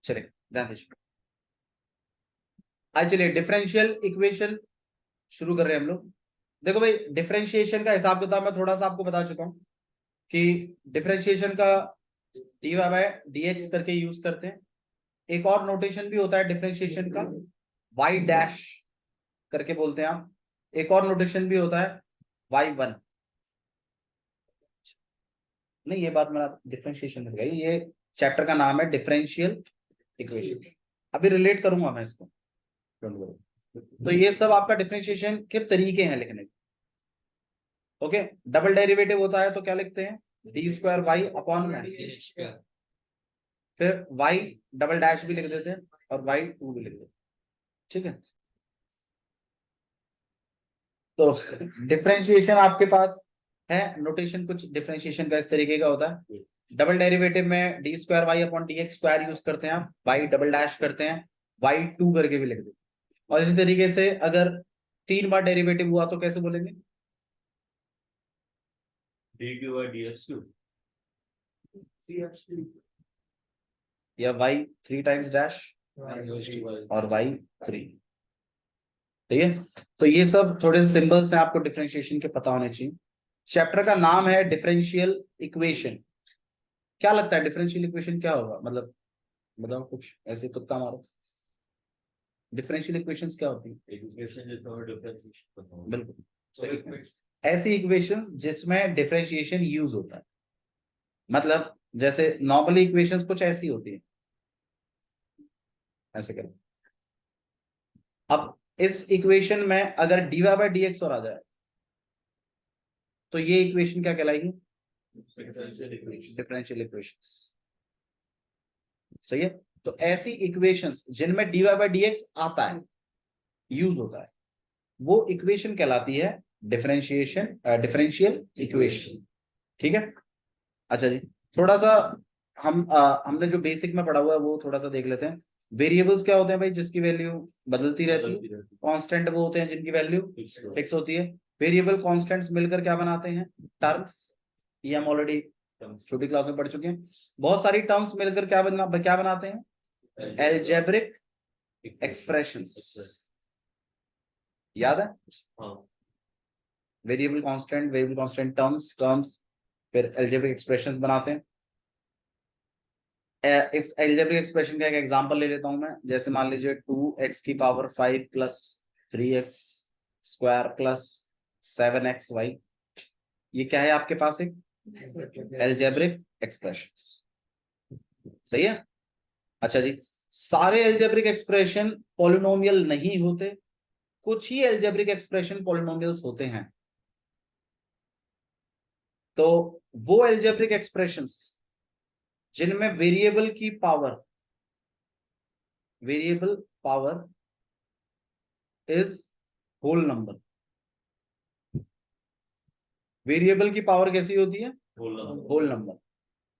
चलिए ध्यान दीजिए। आज चलिए डिफरेंशियल इक्वेशन शुरू कर रहे हैं हम लोग। देखो भाई, डिफरेंशिएशन का हिसाब किताब मैं थोड़ा सा आपको बता चुका हूं कि डिफरेंशिएशन का dy बाय dx करके यूज करते हैं। एक और नोटेशन भी होता है डिफरेंशिएशन का, y डैश करके बोलते हैं आप। एक और नोटेशन भी होता है y1। नहीं, ये बात मैं डिफरेंशिएशन में गई, ये चैप्टर का नाम है डिफरेंशियल इक्वेशन। अभी रिलेट करूंगा मैं इसको, डोंट वरी। तो ये सब आपका डिफरेंशिएशन के तरीके हैं लिखने के। ओके, डबल डेरिवेटिव होता है तो क्या लिखते हैं, डी स्क्वायर वाई अपॉन में, फिर वाई डबल डैश भी लिख देते हैं और वाई टू भी लिख देते हैं। ठीक है, तो डिफरेंशिएशन आपके पास है नोटेशन, कुछ डिफरेंशिएशन का इस तरीके का होता है। डबल डेरिवेटिव में D square Y upon D x square use करते हैं आप, वाई डबल डैश करते हैं, वाई टू करके भी लिख देते हैं। और इसी तरीके से अगर 3 बार डेरिवेटिव हुआ तो कैसे बोलेंगे, D Q by D x Q या वाई 3 टाइम्स डैश और वाई 3। ठीक है, तो ये सब थोड़े से सिंबल्स हैं, आपको डिफरेंशिएशन के पता होने चाहिए। चैप्टर का नाम है डिफरेंशियल इक्वेशन। क्या लगता है डिफरेंशियल इक्वेशन क्या होगा, मतलब बताओ कुछ ऐसे तुक्का मारो। डिफरेंशियल इक्वेशंस क्या होती है, इक्वेशन जिसमें डिफरेंशिएशन बिल्कुल सही, ऐसी इक्वेशंस जिसमें डिफरेंशिएशन यूज होता है। मतलब जैसे नॉर्मली इक्वेशंस कुछ ऐसी होती है, ऐसे करें। अब इस इक्वेशन में अगर dy बाय dx और आ जाए तो ये इक्वेशन क्या कहलाएगी, डिफरेंशियल इक्वेशंस। सही है, तो ऐसी इक्वेशंस जिनमें dy बाय dx आता है, यूज होता है, वो इक्वेशन कहलाती है डिफरेंशियल इक्वेशन। ठीक है, अच्छा जी, थोड़ा सा हमने जो बेसिक में पढ़ा हुआ है वो थोड़ा सा देख लेते हैं। वेरिएबल्स क्या होते हैं भाई, जिसकी वैल्यू बदलती रहती है। कांस्टेंट वो होते हैं जिनकी वैल्यू फिक्स होती है। वेरिएबल कांस्टेंट्स मिलकर क्या बनाते हैं, टर्म्स। ये हम ऑलरेडी छोटी क्लास में पढ़ चुके हैं। बहुत सारी टर्म्स मिलकर क्या बनाते हैं, एल्जेब्रिक एक्सप्रेशंस। याद है, वेरिएबल कांस्टेंट टर्म्स फिर एल्जेब्रिक एक्सप्रेशंस बनाते हैं। इस एल्जेब्रिक एक्सप्रेशन का एक एग्जांपल ले लेता हूं मैं। जैसे मान लीजिए 2x की power 5 plus 3x square plus 7xy, ये क्या है आपके पास, एक एल्जेब्रिक एक्सप्रेशंस। सही है, अच्छा जी, सारे एल्जेब्रिक एक्सप्रेशन पॉलिनोमियल नहीं होते, कुछ ही एल्जेब्रिक एक्सप्रेशन पॉलिनोमियल्स होते हैं। तो वो एल्जेब्रिक एक्सप्रेशंस जिनमें variable power is whole number. Variable की पावर कैसी होती है, होल नंबर।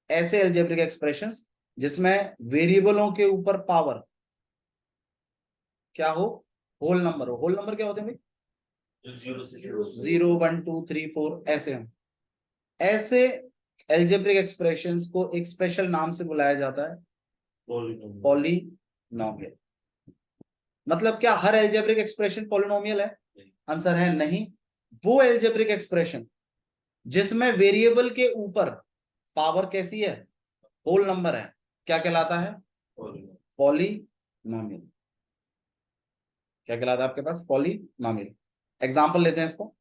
ऐसे एल्जेब्रिक एक्सप्रेशंस जिसमें वेरिएबलों के ऊपर पावर क्या हो, होल नंबर हो। होल नंबर क्या होते हैं भाई, 0 1 2 3 4 ऐसे हैं। ऐसे एल्जेब्रिक एक्सप्रेशंस को एक स्पेशल नाम से बुलाया जाता है पॉलिनोमियल। मतलब क्या हर एल्जेब्रिक एक्सप्रेशन पॉलिनोमियल है, आंसर है नहीं। वो एल्जेब्रिक एक्सप्रेशन जिसमें वेरिएबल के ऊपर पावर कैसी है, होल नंबर है, क्या कहलाता है, पॉलिनोमियल। क्या कहलाता है आपके पास, पॉलिनोमियल। एग्जांपल लेते हैं इसको।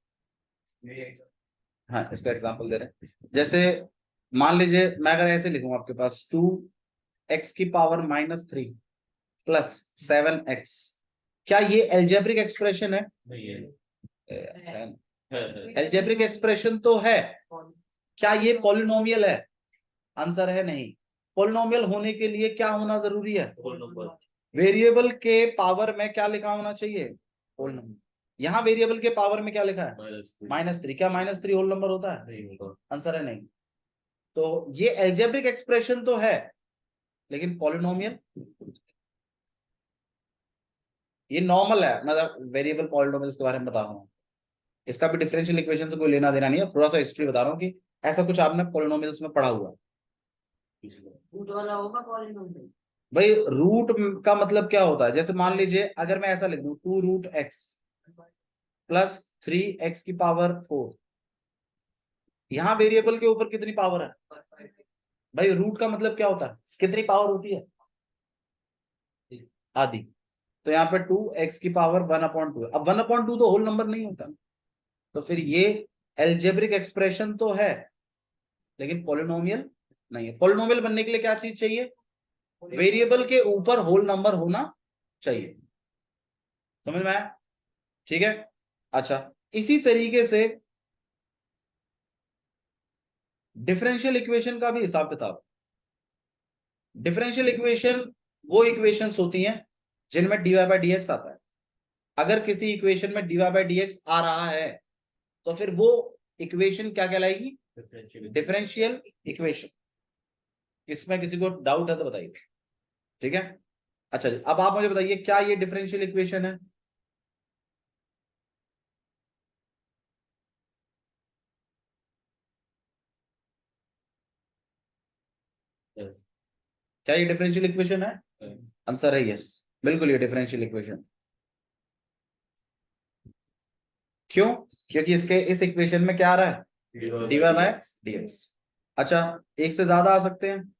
हाँ, इसका एग्जांपल दे रहे हैं। जैसे मान लीजिए मैं अगर ऐसे लिखूं आपके पास 2x की पावर -3 प्लस 7x, क्या ये एल्जेब्रिक एक्सप्रेशन है, एल्जेब्रिक एक्सप्रेशन तो है। क्या ये पॉलिनोमियल है, आंसर है नहीं। पॉलिनोमियल होने के लिए क्या होना जरूरी है, वेरिएबल के पावर में क्या लिखा होना चाहिए, होल नंबर। यहाँ वेरिएबल के पावर में क्या लिखा है, -3। क्या -3 होल नंबर होता है, आंसर है नहीं। तो ये एल्जेब्रिक एक्सप्रेशन तो है लेकिन पॉलिनोमियल, ये नॉर्मल है। मतलब वेरिएबल पॉलिनोमियल्स के बारे में बता रहा हूँ, इसका भी डिफरेंशियल इक्वेशन से कोई लेना देना नहीं है। थोड़ा सा हिस्ट्री बता रहा हूँ कि ऐसा कुछ आपने पॉलिनोमियल्स में पढ़ा हुआ है। भाई रूट का मतलब क्या होता है, जैसे मान लीजिए अगर मैं ऐसा लिख दूं 2√x प्लस 3x⁴, यहां वेरिएबल के ऊपर कितनी पावर है भाई? रूट का मतलब क्या होता है, कितनी पावर होती है? आधी। तो यहाँ पे 2x⁴1/2, अब 1/2 तो होल नंबर नहीं होता, तो फिर ये एल्जेब्रिक एक्सप्रेशन तो है लेकिन पॉलिनोमियल नहीं है। पॉलिनोमियल बनने के लिए क्या चीज चाहिए? वेरिएबल के ऊपर होल नंबर होना चाहिए। समझ में आया? ठीक है। अच्छा, इसी तरीके से डिफरेंशियल इक्वेशन का भी हिसाब किताब। डिफरेंशियल इक्वेशन वो इक्वेशंस होती हैं जिनमें dy/dx आता है। अगर किसी इक्वेशन में dy/dx आ रहा है तो फिर वो इक्वेशन क्या कहलाएगी? Differential equation. इसमें किसी को डाउट है तो बताइए। ठीक है। अच्छा जी, अब आप मुझे बताइए क्या ये डिफरेंशियल इक्वेशन है? Yes. क्या ये डिफरेंशियल इक्वेशन है? आंसर है यस, बिल्कुल ये डिफरेंशियल इक्वेशन। क्यों? क्योंकि इसके इस इक्वेशन में क्या आ रहा है? dy/dx। अच्छा, एक से ज्यादा आ सकते हैं?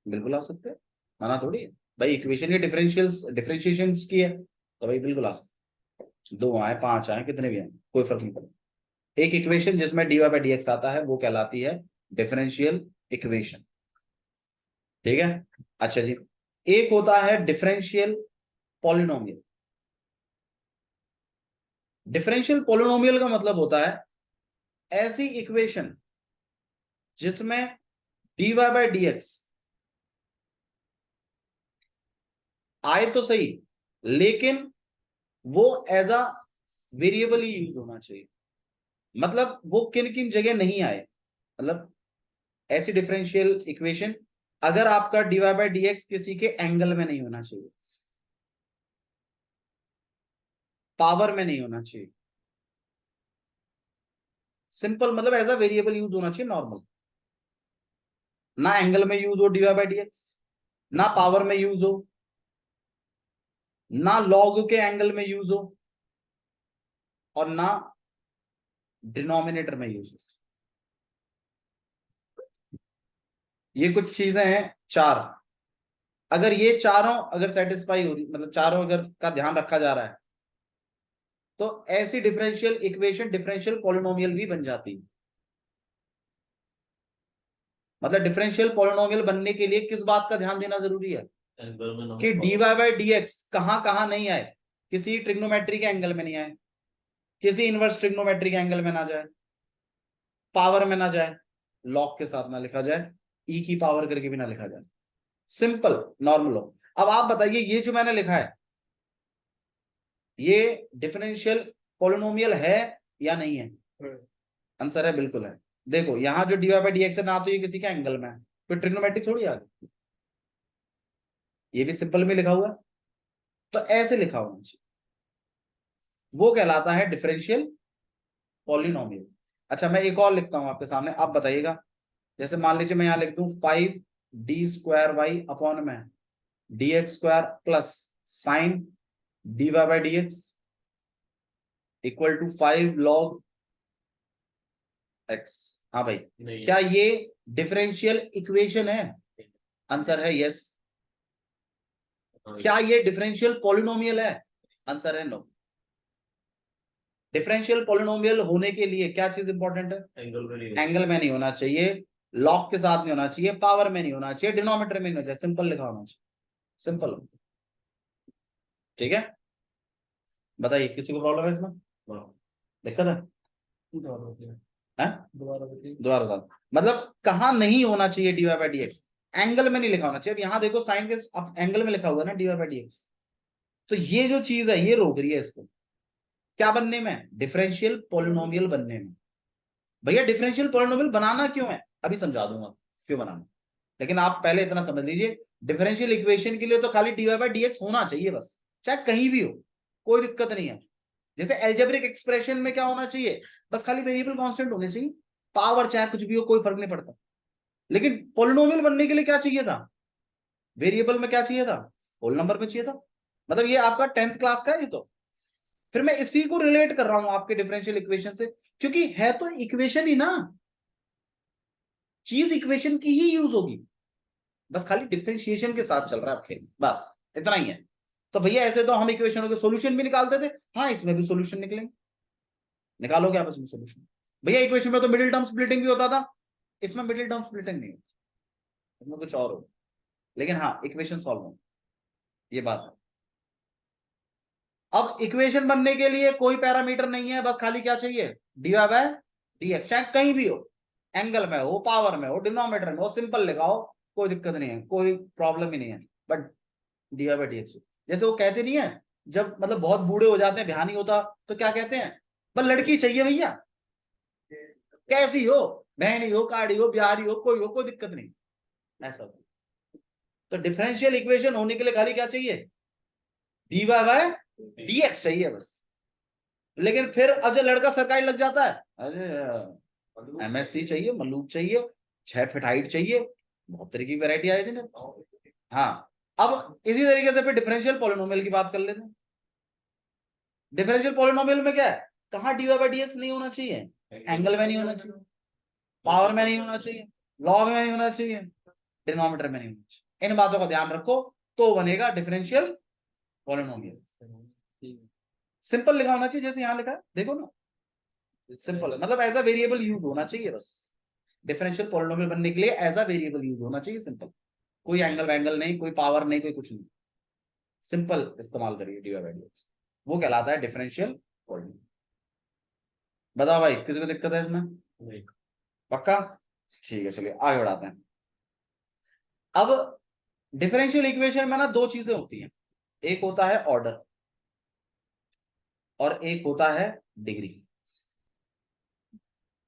बिल्कुल आ सकते हैं, माना थोड़ी है भाई। इक्वेशन की डिफरेंशिएशन की है तो भाई बिल्कुल आ सकते हैं। 2 आए 5 आए कितने भी आए कोई फर्क नहीं पड़ता। एक इक्वेशन जिसमें dy/dx आता है वो कहलाती है डिफरेंशियल इक्वेशन। ठीक है। अच्छा जी, एक होता है डिफरेंशियल पॉलिनोमियल। डिफरेंशियल पॉलिनोमियल का मतलब होता है ऐसी इक्वेशन जिसमें dy/dx आए तो सही लेकिन वो एज अ वेरिएबल ही यूज होना चाहिए। मतलब वो किन किन जगह नहीं आए, मतलब ऐसी डिफरेंशियल इक्वेशन अगर आपका dy/dx किसी के एंगल में नहीं होना चाहिए, पावर में नहीं होना चाहिए, सिंपल मतलब एज अ वेरिएबल यूज होना चाहिए नॉर्मल। ना एंगल में यूज हो dy/dx, ना पावर में यूज हो, ना लॉग के एंगल में यूज हो, और ना डिनोमिनेटर में यूज हो। ये कुछ चीजें हैं 4। अगर ये चारों अगर सेटिस्फाई हो रही, मतलब चारों अगर का ध्यान रखा जा रहा है तो ऐसी डिफरेंशियल इक्वेशन डिफरेंशियल पॉलिनोमियल भी बन जाती है। मतलब डिफरेंशियल पॉलिनोमियल बनने के लिए किस बात का ध्यान देना जरूरी है कि dy/dx कहां कहां नहीं आए? किसी ट्रिग्नोमेट्री के एंगल में नहीं आए, किसी इनवर्स ट्रिग्नोमेट्री के एंगल में ना जाए, पावर में ना जाए, लॉग के साथ ना लिखा जाए, ई की पावर करके भी ना लिखा जाए, सिंपल नॉर्मल हो। अब आप बताइए ये जो मैंने लिखा है ये डिफरेंशियल पॉलिनोमियल है या नहीं है? आंसर है बिल्कुल है। देखो यहां जो dy/dx है ना तो ये किसी के एंगल में है, कोई ट्रिग्नोमेट्री थोड़ी आ गई, ये भी सिंपल में लिखा हुआ है, तो ऐसे लिखा होना चाहिए, वो कहलाता है डिफरेंशियल पॉलिनोमियल। अच्छा, मैं एक और लिखता हूं आपके सामने, आप बताइएगा। जैसे मान लीजिए मैं यहां लिख दूं 5d² y/dx² plus sine dy/dx equal to 5 log x। हाँ भाई, नहीं। क्या ये डिफरेंशियल इक्वेशन है? आंसर है यस। क्या ये डिफरेंशियल पॉलिनोमियल है? आंसर है नो। डिफरेंशियल पॉलिनोमियल होने के लिए क्या चीज इंपॉर्टेंट है? एंगल में नहीं होना चाहिए, लॉग के साथ नहीं होना चाहिए, पावर में नहीं होना चाहिए, डिनोमिनेटर में नहीं होना चाहिए, सिंपल लिखा होना चाहिए, सिंपल। ठीक है। बताइए किसी को प्रॉब्लम है इसमें, दिक्कत है? हैं? दोबारा बता दो। मतलब कहां नहीं होना चाहिए dy/dx? एंगल में नहीं लिखा होना चाहिए। अब यहां देखो साइन के एंगल में लिखा हुआ है ना dy/dx, तो ये जो चीज है ये रोक रही है इसको क्या बनने में? डिफरेंशियल पॉलिनोमियल बनने में। भैया डिफरेंशियल पॉलिनोमियल बनाना क्यों है अभी समझा दूंगा क्यों बनाना, लेकिन आप पहले इतना समझ लीजिए डिफरेंशियल इक्वेशन के लिए तो खाली dy/dx होना चाहिए बस, चाहे कहीं भी हो, कोई दिक्कत नहीं है। जैसे एल्जेब्रिक एक्सप्रेशन में क्या होना चाहिए? बस खाली वेरिएबल कांस्टेंट होने चाहिए, पावर चाहे कुछ भी हो कोई फर्क नहीं पड़ता। लेकिन पॉलिनोमियल बनने के लिए क्या चाहिए था? वेरिएबल में क्या चाहिए था, होल नंबर में चाहिए था। मतलब ये आपका 10th क्लास का है ये तो। फिर मैं इसी को रिलेट कर रहा हूं आपके डिफरेंशियल इक्वेशन से, क्योंकि है तो इक्वेशन ही ना, चीज इक्वेशन की ही यूज होगी, बस खाली डिफरेंशिएशन के साथ चल रहा है खेल, बस इतना ही है। तो भैया ऐसे तो हम इक्वेशनों के सॉल्यूशन भी निकालते थे, हाँ इसमें भी सॉल्यूशन निकलेंगे, निकालोगे आप इसमें सॉल्यूशन। भैया इक्वेशन में तो मिडिल टर्म स्प्लिटिंग भी होता था, इसमें मिडिल टर्म स्प्लिटिंग नहीं होती, इसमें कुछ और हो, लेकिन हाँ इक्वेशन सॉल्व हो, ये बात है। अब इक्वेशन बनने के लिए कोई पैरामीटर नहीं है, बस खाली क्या चाहिए, डीवाई बाय डीएक्स, चाहे कहीं भी हो, एंगल में हो, पावर में हो, डिनोमिनेटर में हो, सिंपल लिखाओ, कोई दिक्कत नहीं है, कोई प्रॉब्लम ही नहीं है, बट डीवाई बाय डीएक्स। जैसे वो कहते नहीं है, जब मतलब बहुत बूढ़े हो जाते हैं, ध्यान नहीं होता, तो क्या कहते हैं, बस लड़की चाहिए भैया, कैसी हो, बहनी हो, काड़ी हो, बिहारी हो, कोई दिक्कत नहीं, ऐसा। तो डिफरेंशियल इक्वेशन होने के लिए खाली क्या चाहिए, डीवाई बाय डीएक्स चाहिए बस। लेकिन फिर अब जब लड़का सरकारी लग जाता है, अरे एमएससी चाहिए, मलूक चाहिए, 6 फीट हाइट चाहिए, बहुत तरह की वैरायटी आई थी ना। हाँ, अब इसी तरीके से फिर डिफरेंशियल पॉलिनोमियल की बात कर लेते हैं। डिफरेंशियल पॉलिनोमियल में क्या है, कहाँ डीवाई बाय डीएक्स नहीं होना चाहिए, एंगल में नहीं होना चाहिए, पावर में नहीं होना चाहिए, लॉग में नहीं होना चाहिए, डिनोमिनेटर में नहीं होना चाहिए। इन बातों का ध्यान रखो तो बनेगा डिफरेंशियल पॉलिनोमियल। सिंपल लिखा होना चाहिए, जैसे यहां लिखा है देखो ना, सिंपल है, मतलब एज अ वेरिएबल यूज होना चाहिए बस। डिफरेंशियल पॉलिनोमियल बनने के लिए एज अ वेरिएबल यूज होना चाहिए, सिंपल, कोई एंगल वैंगल नहीं, कोई पावर नहीं, कोई कुछ नहीं, सिंपल इस्तेमाल करिए डीवाई बाय डीएक्स, वो कहलाता है डिफरेंशियल पॉलिनोमियल। बताओ भाई किसी को दिक्कत है इसमें, नहीं। पक्का, ठीक है चलिए आगे बढ़ाते हैं। अब डिफरेंशियल इक्वेशन में ना दो चीजें होती हैं, एक होता है ऑर्डर और एक होता है डिग्री।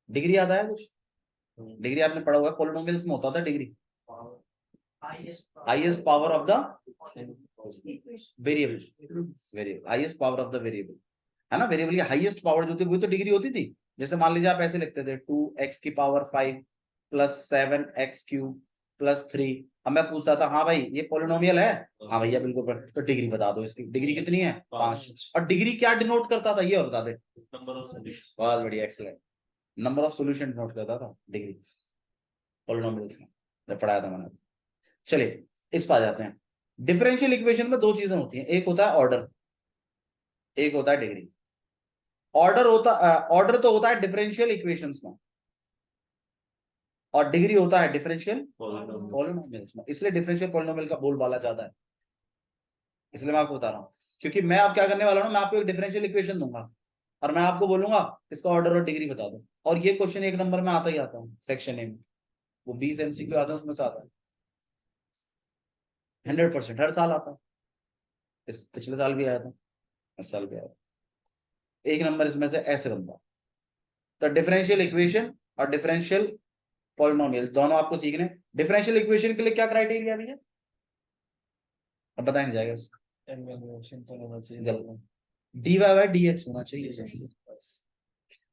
डिग्री आता है कुछ, डिग्री आपने पढ़ा हुआ है, पॉलिनोमियल्स में होता था degree, highest power of the variable, variable highest power of the variable, है ना, वेरिएबल की हाईएस्ट पावर जो थी वही तो डिग्री होती थी। जैसे मान लीजिए आप ऐसे लिखते थे 2x⁵ प्लस 7x³ प्लस 3, अब मैं पूछता था हाँ भाई ये पॉलिनोमियल है, हाँ भैया बिल्कुल, तो डिग्री बता दो, इसकी डिग्री कितनी है 5, और डिग्री क्या डिनोट करता था ये और बता दे, नंबर ऑफ सॉल्यूशन। बहुत बढ़िया, excellent, number of solution denote करता था डिग्री पॉलिनोमियल्स में, जब पढ़ाया था मैंने। चलिए इस पर आ जाते हैं। डिफरेंशियल इक्वेशन में दो चीजें होती हैं, एक होता है ऑर्डर, एक होता है डिग्री। ऑर्डर तो होता है डिफरेंशियल इक्वेशंस में, और डिग्री होता है डिफरेंशियल पॉलिनोमियल्स में, इसलिए डिफरेंशियल पॉलिनोमियल का बोलबाला ज्यादा है, इसलिए मैं आपको बता रहा हूँ। क्योंकि मैं अब क्या करने वाला हूँ, मैं आपको एक डिफरेंशियल इक्वेशन दूंगा और मैं आपको बोलूंगा इसका ऑर्डर और डिग्री बता दो, और ये क्वेश्चन 1 नंबर में आता ही आता है सेक्शन ए में, वो 20 MCQ आता है उसमें से आता है, 100% हर साल आता है, इस पिछले साल भी आया था, हर साल भी आया था। 1 नंबर इसमें से ऐसे बनता है। तो डिफरेंशियल इक्वेशन और डिफरेंशियल पॉलिनोमियल दोनों आपको सीखने। डिफरेंशियल इक्वेशन के लिए क्या क्राइटेरिया भी है, अब बताया नहीं जाएगा, डीवाई बाय डीएक्स होना चाहिए,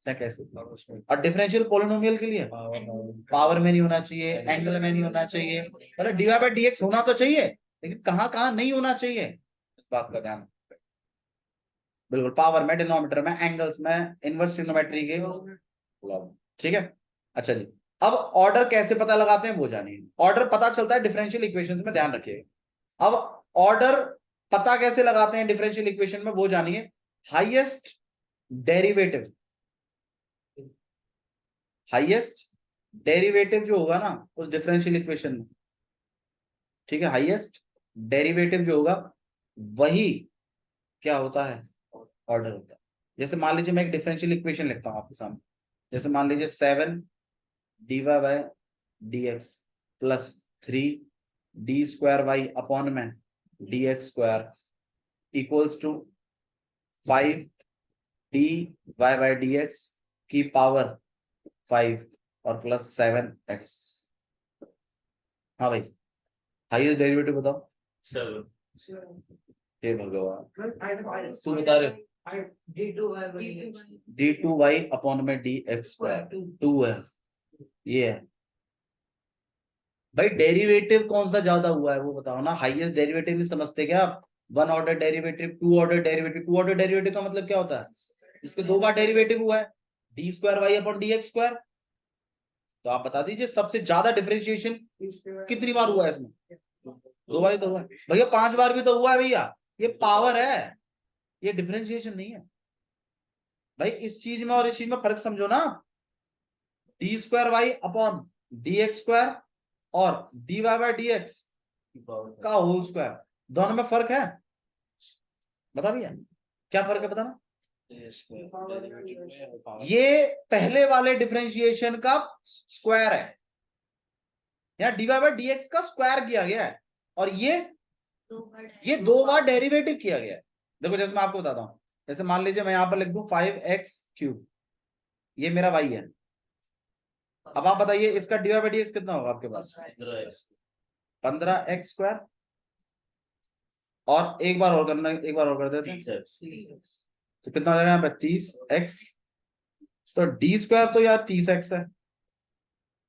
कैसे। और डिफरेंशियल पॉलिनोमियल के लिए पावर में नहीं होना चाहिए, एंगल में नहीं होना चाहिए, मतलब डीवाई बाय डीएक्स होना तो चाहिए, लेकिन कहां कहां नहीं होना चाहिए, इस बात का ध्यान। बिल्कुल, पावर में, डिनोमिनेटर में, एंगल्स में, इनवर्स ट्रिग्नोमेट्री के, ठीक है। अच्छा जी, अब ऑर्डर कैसे पता लगाते हैं वो जानिए। ऑर्डर पता चलता है डिफरेंशियल इक्वेशंस में, ध्यान रखिएगा। अब ऑर्डर पता कैसे लगाते हैं डिफरेंशियल इक्वेशन में वो जानिए। हाईएस्ट डेरिवेटिव, हाईएस्ट डेरिवेटिव जो होगा ना उस डिफरेंशियल इक्वेशन में, ठीक है, हाईएस्ट डेरिवेटिव जो होगा वही क्या होता है, ऑर्डर होता है। जैसे मान लीजिए मैं एक डिफरेंशियल इक्वेशन लिखता हूं आपके सामने, जैसे मान लीजिए 7 DY by DX plus 3 D square Y upon में dx square equals to 5 D Y by DX की पावर 5 और प्लस 7x। हाँ भाई, हाईएस्ट डेरिवेटिव बताओ। 7। हे भगवान, तू बता रहे, d2y अपॉन में dx स्क्वायर 2 है, ये है भाई डेरिवेटिव कौन सा ज्यादा हुआ है वो बताओ ना। हाईएस्ट डेरिवेटिव नहीं समझते क्या आप? One order derivative, two order derivative. Two order derivative का मतलब क्या होता है? इसके दो बार डेरिवेटिव हुआ है, D square Y upon D x square. तो आप बता दीजिए सबसे ज्यादा डिफरेंशिएशन कितनी बार हुआ है इसमें? दो बार ही तो हुआ है भैया, 5 बार भी तो हुआ है भैया। ये पावर है, ये डिफरेंशिएशन नहीं है भाई। इस चीज में और इस चीज में फर्क समझो ना। D square Y upon D x square और D Y by D x का होल स्क्वायर, दोनों में फर्क है? बता भैया क्या फर्क है, बताना। ये पहले वाले डिफरेंशिएशन का स्क्वायर है, यहाँ D Y by D x का स्क्वायर किया गया है, और ये दो बार डेरिवेटिव किया गया है। देखो जैसे मैं आपको बताता हूं, जैसे मान लीजिए मैं यहां पर लिख दूं 5x³, ये मेरा y है। अब आप बताइए इसका D Y by D X कितना होगा आपके पास? 15x²। और एक बार और करना, एक बार और कर देते हैं, तो कितना हो जाएगा यहाँ पे? 30x। तो डी स्क्वायर तो यार 30x है,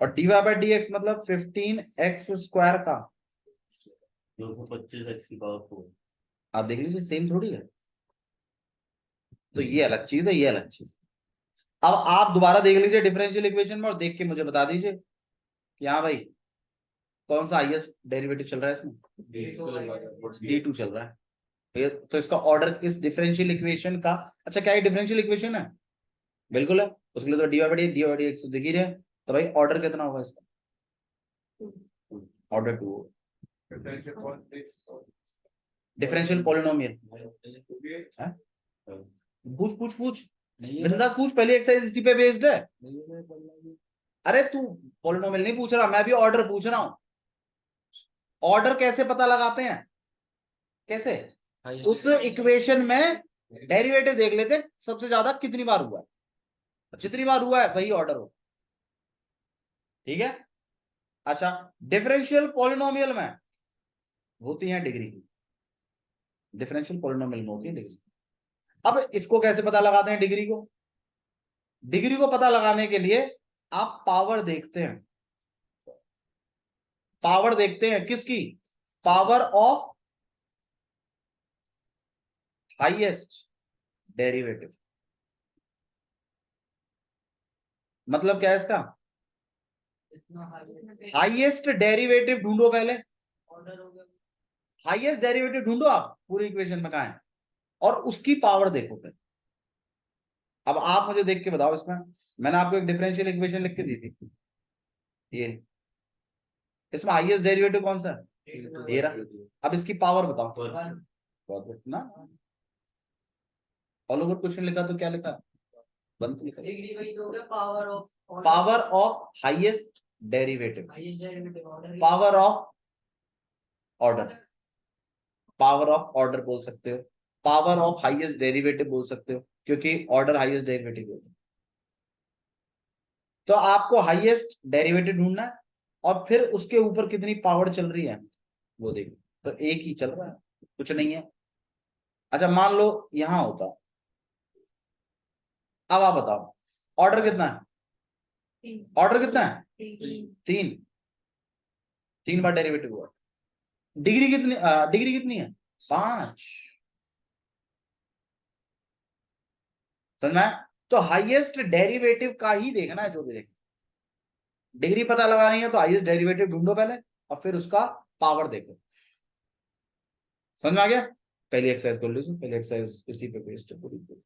और D Y by D X मतलब 15x² का। 225x की पावर 4। आप देख लीजिए सेम थोड़ी है। तो ये अलग चीज है, ये अलग चीज। अब आप दोबारा देख लीजिए डिफरेंशियल इक्वेशन में और देख के मुझे बता दीजिए कि हाँ भाई कौन सा हाईएस्ट डेरिवेटिव चल रहा है इसमें? D2 चल रहा है। तो इसका ऑर्डर इस डिफरेंशियल इक्वेशन का, अच्छा क्या ये डिफरेंशियल इक्वेशन है? बिल्कुल है, उसके लिए तो डी वाई बाई एक्स दिख ही रहा है। तो भाई ऑर्डर कितना होगा इसका? ऑर्डर 2। Differential polynomial. पूछ पूछ पूछ बिंदास पूछ, पहली एक्सरसाइज इसी पे बेस्ड है। अरे तू पॉलिनोमियल नहीं पूछ रहा, मैं भी ऑर्डर पूछ रहा हूं। ऑर्डर कैसे पता लगाते हैं? कैसे? उस इक्वेशन में डेरिवेटिव देख लेते हैं सबसे ज्यादा कितनी बार हुआ है, जितनी बार हुआ है वही ऑर्डर हो। ठीक है। अच्छा डिफरेंशियल पॉलिनोमियल में होती है डिग्री, डिफरेंशियल पॉलिनोमियल में होती है डिग्री। अब इसको कैसे पता लगाते हैं डिग्री को? डिग्री को पता लगाने के लिए आप पावर देखते हैं। पावर देखते हैं किसकी? Power of highest derivative. मतलब क्या है इसका? हाईएस्ट डेरिवेटिव ढूंढो पहले। हाईएस्ट डेरिवेटिव ढूंढो आप पूरी इक्वेशन में कहां है, और उसकी पावर देखो फिर। अब आप मुझे देख के बताओ, इसमें मैंने आपको एक डिफरेंशियल इक्वेशन लिख के दी थी, ये इसमें हाईएस्ट डेरिवेटिव कौन सा है? ये रहा। अब इसकी पावर बताओ। बहुत गुड ना। ऑल ओवर क्वेश्चन लिखा तो क्या लिखा? बंद लिखा। Power of highest derivative, power of order, power of order बोल सकते हो, पावर ऑफ हाईएस्ट डेरिवेटिव बोल सकते हो, क्योंकि ऑर्डर हाईएस्ट डेरिवेटिव होता है। तो आपको हाईएस्ट डेरिवेटिव ढूंढना है, और फिर उसके ऊपर कितनी पावर चल रही है वो देखो। तो एक ही चल रहा है, कुछ नहीं है। अच्छा मान लो यहां होता, अब आप बताओ ऑर्डर कितना है? ऑर्डर कितना है? 3। 3 बार डेरिवेटिव हुआ। डिग्री कितनी, डिग्री कितनी है? 5। समझ में आया? तो हाईएस्ट डेरिवेटिव का ही देखना है जो भी देखना। डिग्री पता लगानी है तो हाईएस्ट डेरिवेटिव ढूंढो पहले, और फिर उसका पावर देखो। समझ में आ गया? पहली एक्सरसाइज कर लीजिए, पहली एक्सरसाइज इसी पे बेस्ड है पूरी।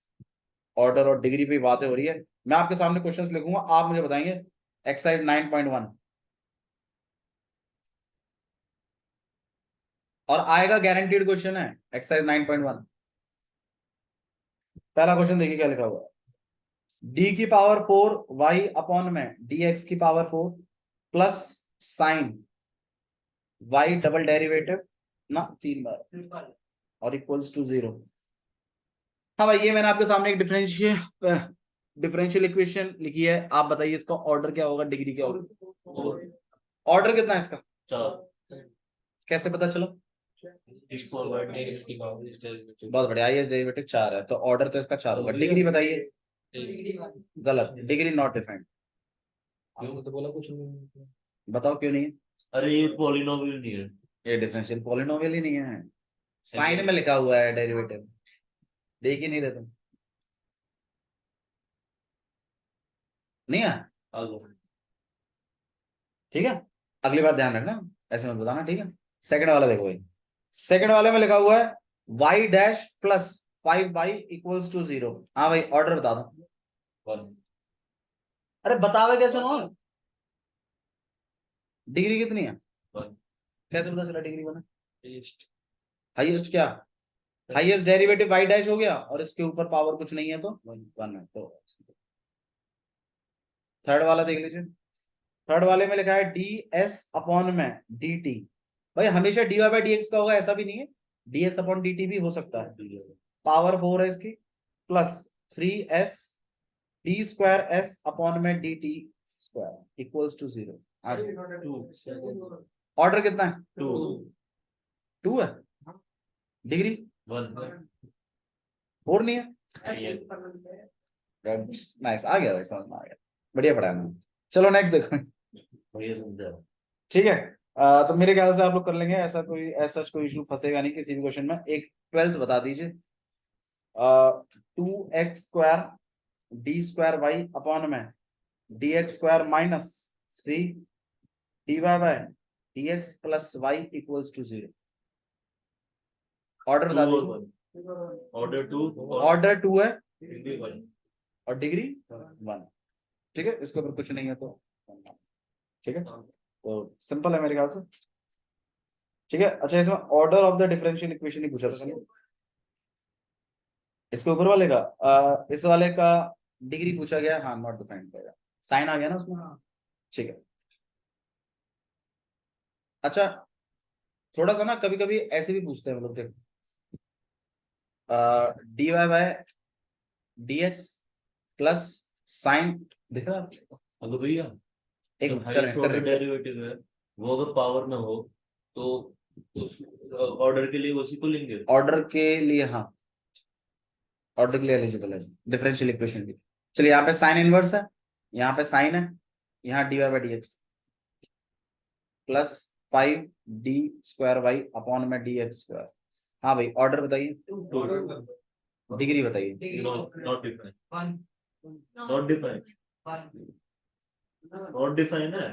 ऑर्डर और डिग्री पे बातें हो रही है। मैं आपके सामने क्वेश्चंस लिखूंगा, आप मुझे बताएंगे। एक्सरसाइज 9.1 और आएगा गारंटीड क्वेश्चन है एक्सरसाइज 9.1। पहला क्वेश्चन देखिए क्या लिखा हुआ है। डी की पावर 4 वाई अपॉन में डी एक्स की power 4 plus sine Y double derivative ना 3 बार और इक्वल्स टू 0। हाँ भाई, ये मैंने आपके सामने एक डिफरेंशियल इक्वेशन लिखी है। आप बताइए इसका ऑर्डर क्या होगा, डिग्री क्या होगा? ऑर्डर कितना है इसका? 4। कैसे पता चलो? बहुत बढ़िया, हाईएस्ट डेरिवेटिव 4 है, तो ऑर्डर तो इसका 4 होगा। डिग्री बताइए। गलत, डिग्री नॉट डिफाइंड। तो बोला कुछ नहीं। बताओ क्यों नहीं है? अरे ये पॉलिनोमियल नहीं है। ये डिफरेंशियल पॉलिनोमियल ही नहीं है, साइन में लिखा हुआ है डेरिवेटिव, देख ही नहीं रहे तुम, नहीं है। आगे ठीक है, अगली बार ध्यान रखना, ऐसे मत बताना, ठीक है। सेकंड वाला देखो भाई, सेकंड वाले में लिखा हुआ है y dash plus 5y equals to 0। हाँ भाई ऑर्डर बता दो। 1 अरे बतावे कैसे हो, डिग्री कितनी है, 1 कैसे पता चला डिग्री बना, हाईएस्ट क्या, हाईएस्ट डेरिवेटिव y डैश हो गया और इसके ऊपर पावर कुछ नहीं है तो 1 है। तो थर्ड वाला देख लीजिए, थर्ड वाले में लिखा है डी एस अपॉन में डी टी। भाई हमेशा d Y by D x का होगा ऐसा भी नहीं है, d s upon d t भी हो सकता है। पावर 4 है इसकी, plus 3s d square s upon में d t square equals to 0। 2 order कितना है, 2 2 है, डिग्री 1 4 नहीं है। नाइस, आ गया भाई, समझ में आ गया, बढ़िया पढ़ाया मैंने। चलो नेक्स्ट देखो, बढ़िया समझा। ठीक है। तो मेरे ख्याल से आप लोग कर लेंगे, ऐसा कोई इशू फंसेगा नहीं किसी भी क्वेश्चन में। एक 12th बता दीजिए, 2x² d square Y upon में D x square minus 3 d Y by D x plus y equals to 0। Order बता दीजिए, ऑर्डर 2 ऑर्डर 2 है डिग्री 1 और डिग्री 1, ठीक है, इसके ऊपर कुछ नहीं है तो, ठीक है, तो सिंपल है मेरे ख्याल से, ठीक है। अच्छा इसमें order of the differential equation ही पूछा था, इसके ऊपर वाले का इस वाले का डिग्री पूछा गया, हाँ नॉट डिफाइंड करेगा, साइन आ गया ना उसमें, ठीक है। अच्छा थोड़ा सा ना कभी कभी ऐसे भी पूछते हैं मतलब, देखो D Y by D x plus sine, दिख रहा है? अगर भैया एक हाईएस्ट ऑर्डर डेरिवेटिव है वो अगर पावर में हो तो उस ऑर्डर के लिए उसी को लेंगे। ऑर्डर के लिए, हाँ ऑर्डर के लिए एलिजिबल है डिफरेंशियल इक्वेशन की। चलिए यहाँ पे साइन इनवर्स है, यहाँ पे साइन है, यहाँ D Y by D x plus 5 D square Y upon में डी एक्स स्क्वायर। हाँ भाई ऑर्डर बताइए, डिग्री बताइए, not define not define not define है।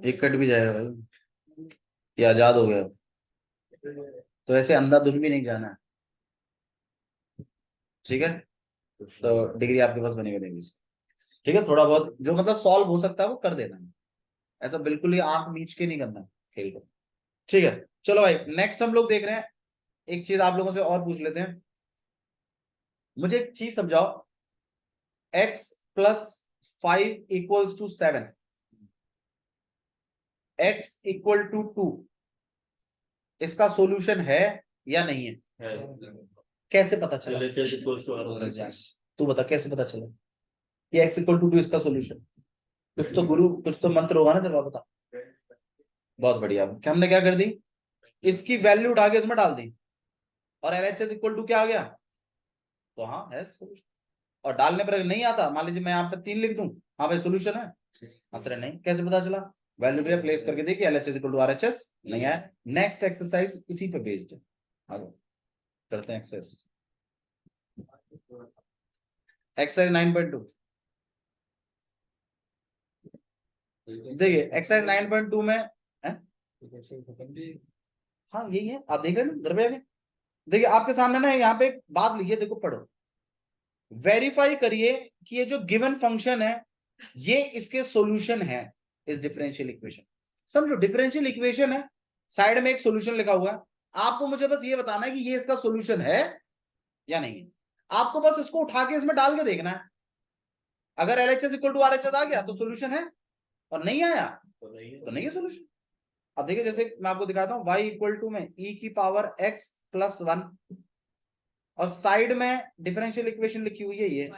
एक कट भी जाएगा भाई, ये आजाद हो गया, तो ऐसे अंधाधुन भी नहीं जाना है, ठीक है। तो डिग्री आपके पास बनी रहेगी, ठीक है। थोड़ा बहुत जो मतलब सॉल्व हो सकता है वो कर देना है, ऐसा बिल्कुल ही आंख मीच के नहीं करना है खेल को, ठीक है। चलो भाई नेक्स्ट हम लोग देख रहे हैं, एक चीज आप लोगों से और पूछ लेते हैं, मुझे एक चीज समझाओ, x plus 5 equals to 7, x equal to 2, इसका सॉल्यूशन है या नहीं है, कैसे पता चला, LHS equals to RHS। तू बता कैसे पता चला कि x इक्वल टू 2 इसका सॉल्यूशन, कुछ तो गुरु कुछ तो मंत्र होगा ना, जब आप बता। बहुत बढ़िया, हमने क्या कर दी, इसकी वैल्यू उठा के इसमें डाल दी और LHS इक्वल टू क्या आ गया, तो हाँ है सॉल्यूशन। और डालने पर नहीं आता, मान लीजिए मैं यहाँ पे 3 लिख दूं, हाँ भाई सॉल्यूशन है, आंसर नहीं, कैसे पता चला, वैल्यू पे प्लेस करके देखिए LHS इक्वल टू RHS नहीं आया। नेक्स्ट एक्सरसाइज इसी पे बेस्ड है, आगे करते हैं एक्सरसाइज, एक्सरसाइज 9.2 देखिए, एक्सरसाइज 9.2 में है? हाँ यही है, आप देख रहे हैं ना घर पे आके, देखिए आपके सामने ना यहाँ पे एक बात लिखी है, देखो पढ़ो, वेरीफाई करिए कि ये जो गिवन फंक्शन है ये इसके सॉल्यूशन है इस डिफरेंशियल इक्वेशन। समझो डिफरेंशियल इक्वेशन है, साइड में एक सॉल्यूशन लिखा हुआ है, आपको मुझे बस ये बताना है कि ये इसका सॉल्यूशन है या नहीं है, आपको बस इसको उठा के इसमें डाल के देखना है, अगर LHS इक्वल टू RHS आ गया तो सॉल्यूशन है, और नहीं आया तो नहीं है सॉल्यूशन। अब देखिए जैसे मैं आपको दिखाता हूं, y इक्वल टू में e की पावर x प्लस 1 और साइड में डिफरेंशियल इक्वेशन लिखी हुई है ये,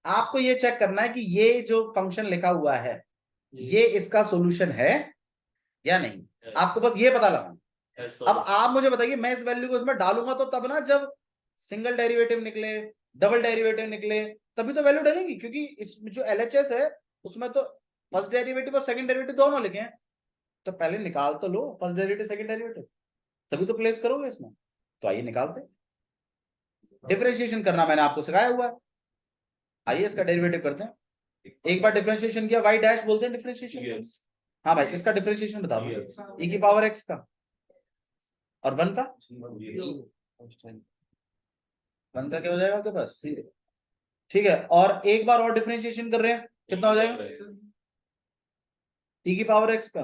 आपको ये चेक करना है कि ये जो फंक्शन लिखा हुआ है ये इसका सॉल्यूशन है या नहीं, आपको बस ये पता लगाना। अब आप मुझे बताइए, मैं इस वैल्यू को इसमें डालूंगा तो तब ना जब सिंगल डेरिवेटिव निकले, डबल डेरिवेटिव निकले, तभी तो वैल्यू डलेंगी, क्योंकि इसमें जो LHS है उसमें तो फर्स्ट डेरिवेटिव और सेकंड डेरिवेटिव दोनों लिखे हैं, तो पहले निकाल तो लो फर्स्ट डेरिवेटिव सेकंड डेरिवेटिव, तभी तो प्लेस करोगे इसमें। तो आइए निकालते हैं। डिफरेंशिएशन करना मैंने आपको सिखाया हुआ है, आइए इसका डेरिवेटिव करते हैं। एक बार डिफरेंशिएशन किया, y डैश बोलते हैं डिफरेंशिएशन। Yes. हाँ भाई, इसका डिफरेंशिएशन बता दो, e की पावर x का और 1 का, 1 का क्या हो जाएगा आपके पास, c। ठीक है, और एक बार और डिफरेंशिएशन कर रहे हैं, कितना हो जाएगा, e की पावर x का।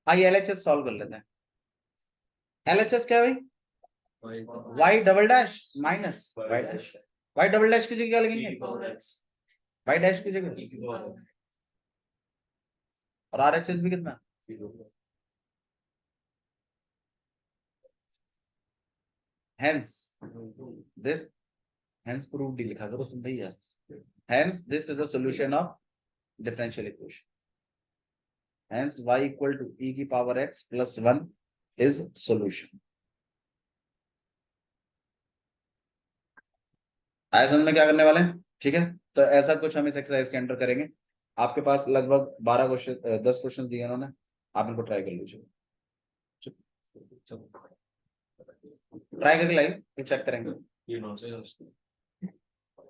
आइए LHS सॉल्व कर लेते हैं। LHS क्या है भाई, y double dash minus y dash, y double dash की जगह क्या लगेंगे, y डैश की जगह, और RHS भी कितना, hence proved ही लिखा करो तुम भैया। hence this is a solution of differential equation, hence y equal to e की power x plus 1 is solution। आया समझ में क्या करने वाले हैं, ठीक है। तो ऐसा कुछ हम इस एक्सरसाइज के अंदर करेंगे। आपके पास लगभग 12 क्वेश्चन 10 क्वेश्चन दिए उन्होंने, आप इनको ट्राई कर लीजिए, ट्राई करके लाइए, चेक करेंगे।